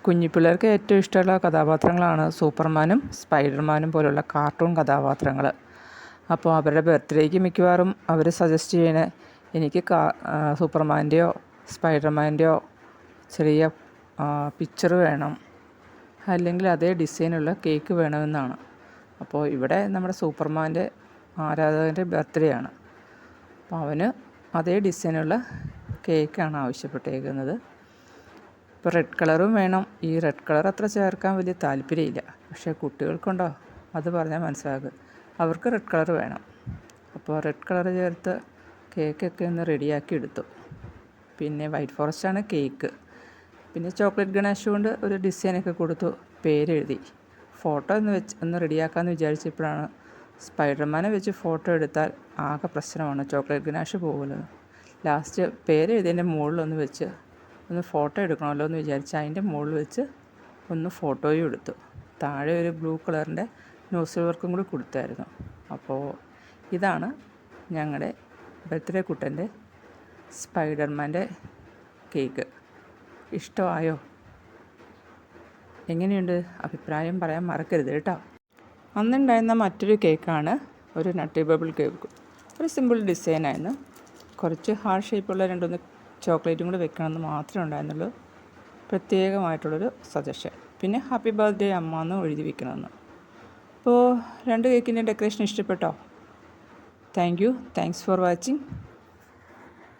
കുഞ്ഞിപ്പിള്ളേർക്ക് ഏറ്റവും ഇഷ്ടമുള്ള കഥാപാത്രങ്ങളാണ് സൂപ്പർമാനും സ്പൈഡർമാനും പോലുള്ള കാർട്ടൂൺ കഥാപാത്രങ്ങൾ. അപ്പോൾ അവരുടെ ബർത്ത്ഡേക്ക് മിക്കവാറും അവർ സജസ്റ്റ് ചെയ്യണ എനിക്ക് സൂപ്പർമാൻ്റെയോ സ്പൈഡർമാൻ്റെയോ ചെറിയ പിക്ചർ വേണം, അല്ലെങ്കിൽ അതേ ഡിസൈനുള്ള കേക്ക് വേണമെന്നാണ്. അപ്പോൾ ഇവിടെ നമ്മുടെ സൂപ്പർമാൻ്റെ ആരാധകൻ്റെ ബർത്ത്ഡേ ആണ്. അപ്പോൾ അവന് അതേ ഡിസൈനുള്ള കേക്കാണ് ആവശ്യപ്പെട്ടേക്കുന്നത്. ഇപ്പോൾ റെഡ് കളറും വേണം. ഈ റെഡ് കളർ അത്ര ചേർക്കാൻ വലിയ താല്പര്യമില്ല, പക്ഷേ കുട്ടികൾക്കുണ്ടോ അത് പറഞ്ഞാൽ മനസ്സിലാകും. അവർക്ക് റെഡ് കളർ വേണം. അപ്പോൾ റെഡ് കളർ ചേർത്ത് കേക്കൊക്കെ ഒന്ന് റെഡിയാക്കി എടുത്തു. പിന്നെ വൈറ്റ് ഫോറസ്റ്റാണ് കേക്ക്. പിന്നെ ചോക്ലേറ്റ് ഗണേഷ് കൊണ്ട് ഒരു ഡിസൈനൊക്കെ കൊടുത്തു, പേരെഴുതി. ഫോട്ടോ ഒന്ന് റെഡിയാക്കാമെന്ന് വിചാരിച്ചപ്പോഴാണ് സ്പൈഡർമാനെ വെച്ച് ഫോട്ടോ എടുത്താൽ ആകെ പ്രശ്നമാണ്, ചോക്ലേറ്റ് ഗണേഷ് പോകുമല്ലോ. ലാസ്റ്റ് പേരെഴുതിയതിൻ്റെ മുകളിലൊന്ന് വെച്ച് ഒന്ന് ഫോട്ടോ എടുക്കണമല്ലോ എന്ന് വിചാരിച്ച് അതിൻ്റെ മുകളിൽ വെച്ച് ഒന്ന് ഫോട്ടോയും എടുത്തു. താഴെ ഒരു ബ്ലൂ കളറിൻ്റെ നോസിൽ വർക്കും കൂടി കൊടുത്തായിരുന്നു. അപ്പോൾ ഇതാണ് ഞങ്ങളുടെ ബർത്ത്ഡേ കുട്ടൻ്റെ സ്പൈഡർമാൻ്റെ കേക്ക്. ഇഷ്ടമായോ? എങ്ങനെയുണ്ട്? അഭിപ്രായം പറയാൻ മറക്കരുത് കേട്ടോ. അന്നുണ്ടായിരുന്ന മറ്റൊരു കേക്കാണ് ഒരു നട്ടി ബബിൾ കേക്ക്. ഒരു സിമ്പിൾ ഡിസൈനായിരുന്നു. കുറച്ച് ഹാർഡ് ഷേപ്പുള്ള 2-3 ചോക്ലേറ്റും കൂടി വെക്കണമെന്ന് മാത്രമേ ഉണ്ടായിരുന്നുള്ളൂ. പ്രത്യേകമായിട്ടുള്ളൊരു സജഷൻ. പിന്നെ ഹാപ്പി ബർത്ത്ഡേ അമ്മ എന്ന് എഴുതി വെക്കണമെന്ന്. അപ്പോൾ 2 കേക്കിൻ്റെ ഡെക്കറേഷൻ ഇഷ്ടപ്പെട്ടോ? Thanks for watching.